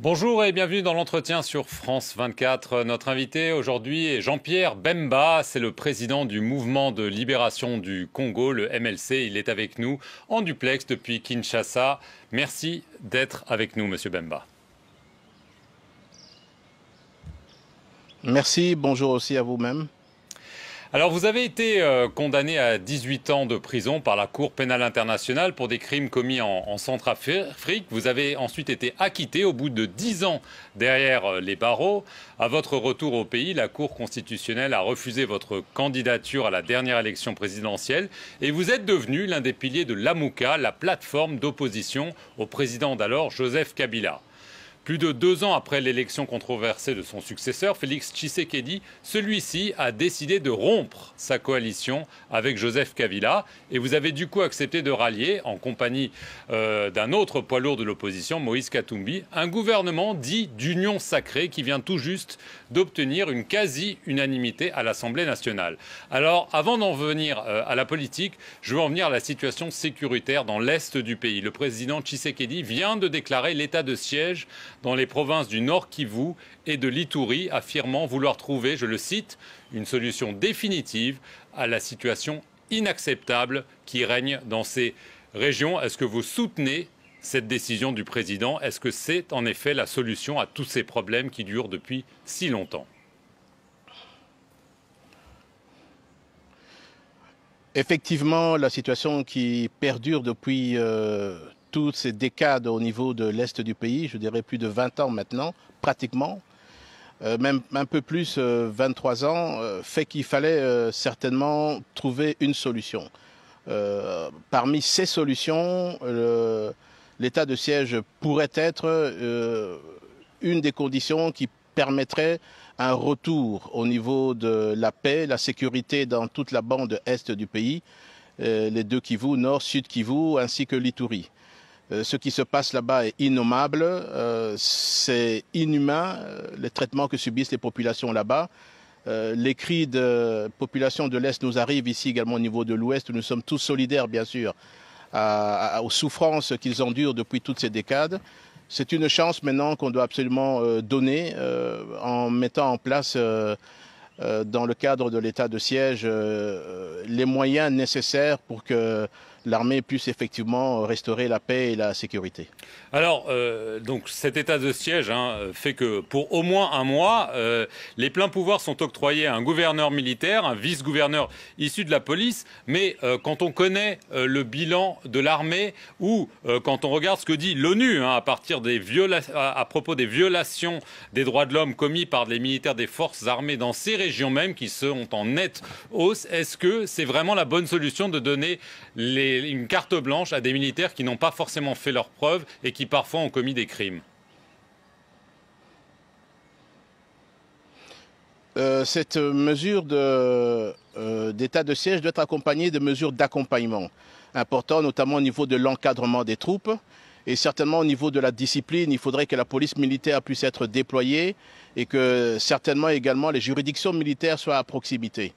Bonjour et bienvenue dans l'entretien sur France 24. Notre invité aujourd'hui est Jean-Pierre Bemba, c'est le président du mouvement de libération du Congo, le MLC. Il est avec nous en duplex depuis Kinshasa. Merci d'être avec nous, monsieur Bemba. Merci, bonjour aussi à vous-même. Alors vous avez été condamné à 18 ans de prison par la Cour pénale internationale pour des crimes commis en Centrafrique. Vous avez ensuite été acquitté au bout de 10 ans derrière les barreaux. À votre retour au pays, la Cour constitutionnelle a refusé votre candidature à la dernière élection présidentielle et vous êtes devenu l'un des piliers de l'AMUCA, la plateforme d'opposition au président d'alors, Joseph Kabila. Plus de 2 ans après l'élection controversée de son successeur, Félix Tshisekedi, celui-ci a décidé de rompre sa coalition avec Joseph Kabila. Et vous avez du coup accepté de rallier, en compagnie d'un autre poids lourd de l'opposition, Moïse Katumbi, un gouvernement dit d'union sacrée qui vient tout juste d'obtenir une quasi-unanimité à l'Assemblée nationale. Alors, avant d'en venir à la politique, je veux en venir à la situation sécuritaire dans l'est du pays. Le président Tshisekedi vient de déclarer l'état de siège dans les provinces du Nord Kivu et de l'Ituri, affirmant vouloir trouver, je le cite, une solution définitive à la situation inacceptable qui règne dans ces régions. Est-ce que vous soutenez cette décision du président? Est-ce que c'est en effet la solution à tous ces problèmes qui durent depuis si longtemps? Effectivement, la situation qui perdure depuis toutes ces décades au niveau de l'Est du pays, je dirais plus de 20 ans maintenant, pratiquement, même un peu plus, 23 ans, fait qu'il fallait certainement trouver une solution. Parmi ces solutions, l'état de siège pourrait être une des conditions qui permettrait un retour au niveau de la paix, la sécurité dans toute la bande est du pays, les deux Kivu, Nord, Sud Kivu, ainsi que l'Ituri. Ce qui se passe là-bas est innommable, c'est inhumain, les traitements que subissent les populations là-bas. Les cris de population de l'Est nous arrivent ici également au niveau de l'Ouest. Nous sommes tous solidaires, bien sûr, aux souffrances qu'ils endurent depuis toutes ces décades. C'est une chance maintenant qu'on doit absolument donner en mettant en place, dans le cadre de l'état de siège, les moyens nécessaires pour que l'armée puisse effectivement restaurer la paix et la sécurité. Alors, donc cet état de siège fait que pour au moins un mois, les pleins pouvoirs sont octroyés à un gouverneur militaire, un vice-gouverneur issu de la police. Mais quand on connaît le bilan de l'armée ou quand on regarde ce que dit l'ONU à propos des violations des droits de l'homme commis par les militaires des forces armées dans ces régions même qui sont en nette hausse, est-ce que c'est vraiment la bonne solution de donner une carte blanche à des militaires qui n'ont pas forcément fait leurs preuves et qui parfois ont commis des crimes? Cette mesure d'état de siège doit être accompagnée de mesures d'accompagnement importantes, notamment au niveau de l'encadrement des troupes et certainement au niveau de la discipline. Il faudrait que la police militaire puisse être déployée et que certainement également les juridictions militaires soient à proximité.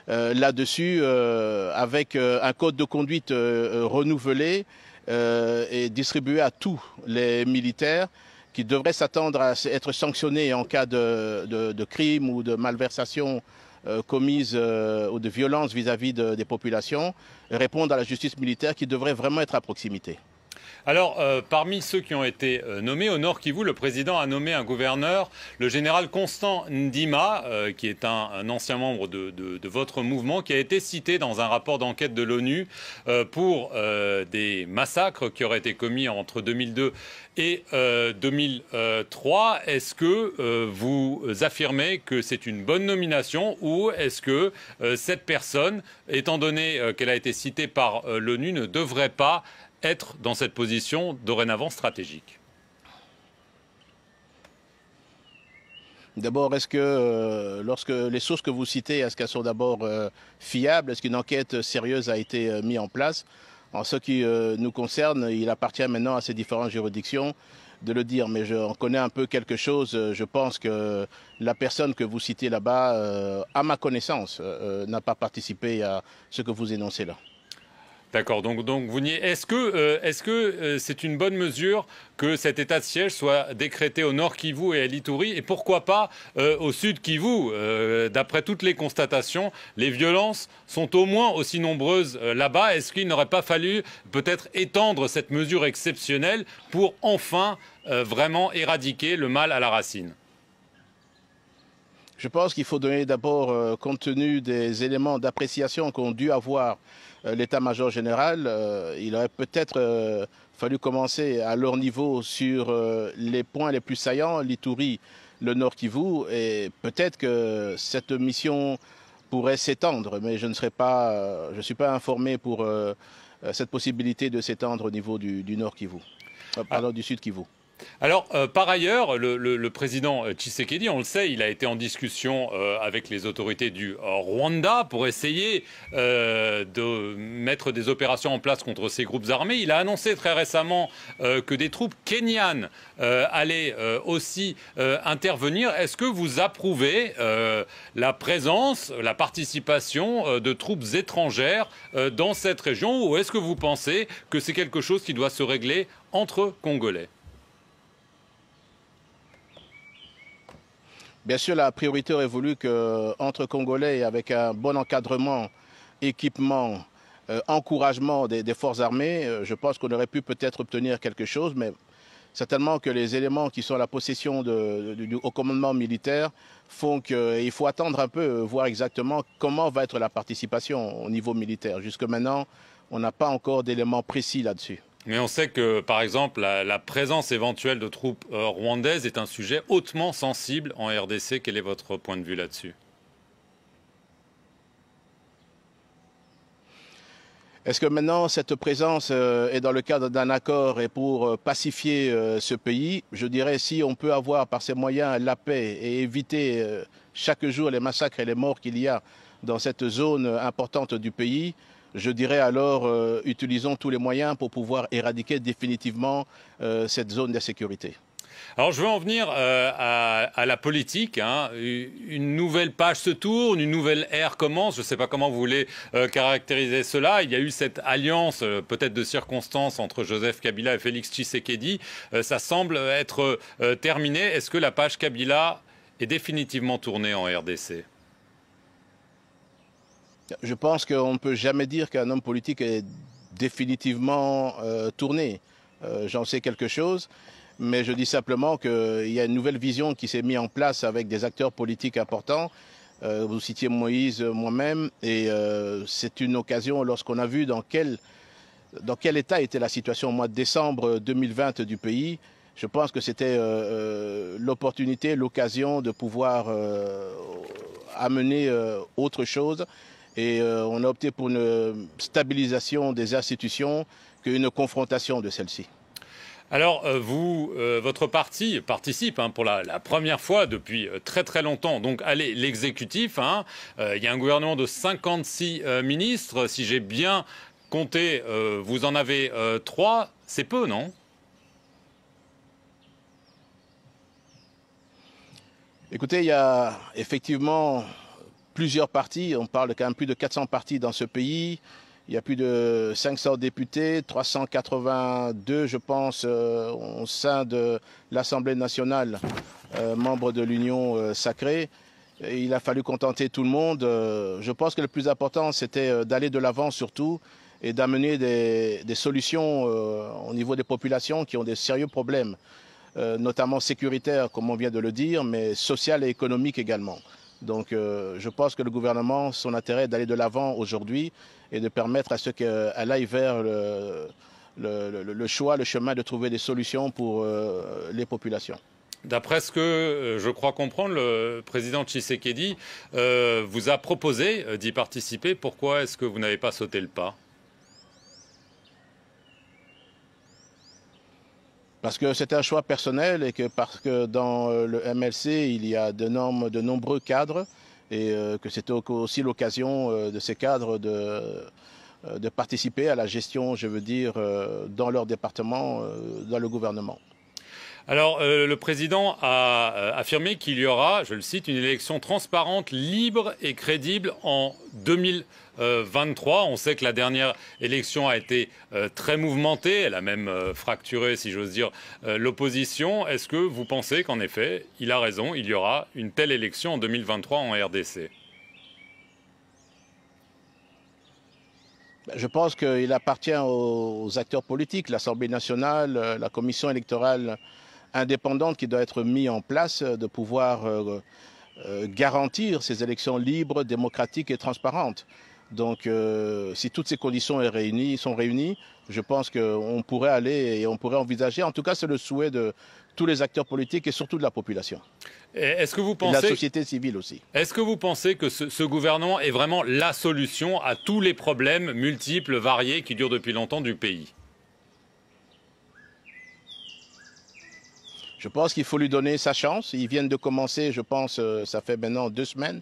Là-dessus, avec un code de conduite renouvelé et distribué à tous les militaires qui devraient s'attendre à être sanctionnés en cas de crime ou de malversation commise ou de violence vis-à-vis des populations, répondre à la justice militaire qui devrait vraiment être à proximité. Alors, parmi ceux qui ont été nommés au Nord Kivu, le président a nommé un gouverneur, le général Constant Ndima, qui est un ancien membre de votre mouvement, qui a été cité dans un rapport d'enquête de l'ONU pour des massacres qui auraient été commis entre 2002 et 2003. Est-ce que vous affirmez que c'est une bonne nomination ou est-ce que cette personne, étant donné qu'elle a été citée par l'ONU, ne devrait pas être dans cette position dorénavant stratégique? D'abord, est-ce que lorsque les sources que vous citez, est-ce qu'elles sont d'abord fiables? Est-ce qu'une enquête sérieuse a été mise en place? En ce qui nous concerne, il appartient maintenant à ces différentes juridictions de le dire, mais j'en connais un peu quelque chose. Je pense que la personne que vous citez là-bas, à ma connaissance, n'a pas participé à ce que vous énoncez là. D'accord, donc vous niez. Est-ce que c'est une bonne mesure que cet état de siège soit décrété au nord Kivu et à l'Ituri et pourquoi pas au sud Kivu? D'après toutes les constatations, les violences sont au moins aussi nombreuses là-bas. Est-ce qu'il n'aurait pas fallu peut-être étendre cette mesure exceptionnelle pour enfin vraiment éradiquer le mal à la racine? Je pense qu'il faut donner d'abord, compte tenu des éléments d'appréciation qu'ont dû avoir l'état-major général, il aurait peut-être fallu commencer à leur niveau sur les points les plus saillants, l'Ituri, le Nord Kivu, et peut-être que cette mission pourrait s'étendre, mais je ne suis pas informé pour cette possibilité de s'étendre au niveau du Nord Kivu, pardon, du Sud Kivu. Alors, par ailleurs, le président Tshisekedi, on le sait, il a été en discussion avec les autorités du Rwanda pour essayer de mettre des opérations en place contre ces groupes armés. Il a annoncé très récemment que des troupes kenyanes allaient aussi intervenir. Est-ce que vous approuvez la présence, la participation de troupes étrangères dans cette région ou est-ce que vous pensez que c'est quelque chose qui doit se régler entre Congolais ? Bien sûr, la priorité aurait voulu qu'entre Congolais, avec un bon encadrement, équipement, encouragement des forces armées, je pense qu'on aurait pu peut-être obtenir quelque chose, mais certainement que les éléments qui sont à la possession au commandement militaire font qu'il faut attendre un peu, voir exactement comment va être la participation au niveau militaire. Jusque maintenant, on n'a pas encore d'éléments précis là-dessus. Mais on sait que, par exemple, la présence éventuelle de troupes rwandaises est un sujet hautement sensible en RDC. Quel est votre point de vue là-dessus? Est-ce que maintenant cette présence est dans le cadre d'un accord et pour pacifier ce pays? Je dirais si on peut avoir par ces moyens la paix et éviter chaque jour les massacres et les morts qu'il y a dans cette zone importante du pays, je dirais alors utilisons tous les moyens pour pouvoir éradiquer définitivement cette zone d'insécurité. Alors je veux en venir à la politique. Hein. Une nouvelle page se tourne, une nouvelle ère commence. Je ne sais pas comment vous voulez caractériser cela. Il y a eu cette alliance, peut-être de circonstances, entre Joseph Kabila et Félix Tshisekedi. Ça semble être terminé. Est-ce que la page Kabila est définitivement tournée en RDC? Je pense qu'on ne peut jamais dire qu'un homme politique est définitivement tourné. J'en sais quelque chose, mais je dis simplement qu'il y a une nouvelle vision qui s'est mise en place avec des acteurs politiques importants. Vous citiez Moïse, moi-même, et c'est une occasion lorsqu'on a vu dans quel état était la situation au mois de décembre 2020 du pays. Je pense que c'était l'opportunité, l'occasion de pouvoir amener autre chose. Et on a opté pour une stabilisation des institutions qu'une confrontation de celles-ci. Alors, votre parti participe pour la première fois depuis très très longtemps. Donc, allez, l'exécutif, il y a un gouvernement de 56 ministres. Si j'ai bien compté, vous en avez 3. C'est peu, non? Écoutez, il y a effectivement plusieurs partis, on parle quand même plus de 400 partis dans ce pays, il y a plus de 500 députés, 382 je pense au sein de l'Assemblée nationale, membres de l'Union sacrée. Et il a fallu contenter tout le monde. Je pense que le plus important c'était d'aller de l'avant surtout et d'amener des solutions au niveau des populations qui ont des sérieux problèmes, notamment sécuritaires comme on vient de le dire, mais social et économique également. Donc je pense que le gouvernement, son intérêt est d'aller de l'avant aujourd'hui et de permettre à ce qu'elle aille vers le choix, le chemin de trouver des solutions pour les populations. D'après ce que je crois comprendre, le président Tshisekedi vous a proposé d'y participer. Pourquoi est-ce que vous n'avez pas sauté le pas? Parce que c'est un choix personnel et parce que dans le MLC, il y a de nombreux cadres et que c'était aussi l'occasion de ces cadres de participer à la gestion, je veux dire, dans leur département, dans le gouvernement. Alors, le président a affirmé qu'il y aura, je le cite, une élection transparente, libre et crédible en 2023. On sait que la dernière élection a été très mouvementée. Elle a même fracturé, si j'ose dire, l'opposition. Est-ce que vous pensez qu'en effet, il a raison, il y aura une telle élection en 2023 en RDC? Je pense qu'il appartient aux acteurs politiques, l'Assemblée nationale, la commission électorale indépendante qui doit être mise en place de pouvoir garantir ces élections libres, démocratiques et transparentes. Donc, si toutes ces conditions sont réunies, je pense qu'on pourrait aller et on pourrait envisager, en tout cas c'est le souhait de tous les acteurs politiques et surtout de la population. Est-ce que vous Et de la pensez, société civile aussi. est-ce que vous pensez que ce gouvernement est vraiment la solution à tous les problèmes multiples, variés, qui durent depuis longtemps du pays? Je pense qu'il faut lui donner sa chance. Ils viennent de commencer, je pense, ça fait maintenant 2 semaines.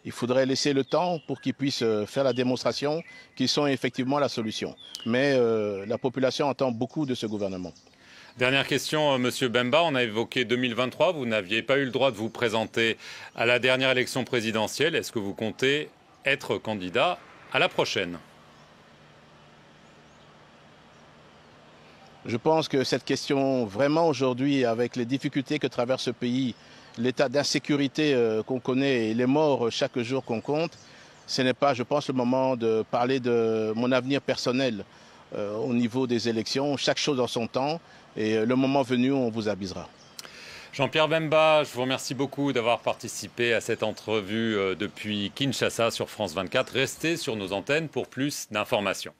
Il faudrait laisser le temps pour qu'ils puissent faire la démonstration qu'ils sont effectivement la solution. Mais la population attend beaucoup de ce gouvernement. Dernière question, Monsieur Bemba. On a évoqué 2023. Vous n'aviez pas eu le droit de vous présenter à la dernière élection présidentielle. Est-ce que vous comptez être candidat à la prochaine? Je pense que cette question, vraiment aujourd'hui, avec les difficultés que traverse ce pays, l'état d'insécurité qu'on connaît et les morts chaque jour qu'on compte, ce n'est pas, je pense, le moment de parler de mon avenir personnel au niveau des élections. Chaque chose en son temps et le moment venu, on vous avisera. Jean-Pierre Bemba, je vous remercie beaucoup d'avoir participé à cette entrevue depuis Kinshasa sur France 24. Restez sur nos antennes pour plus d'informations.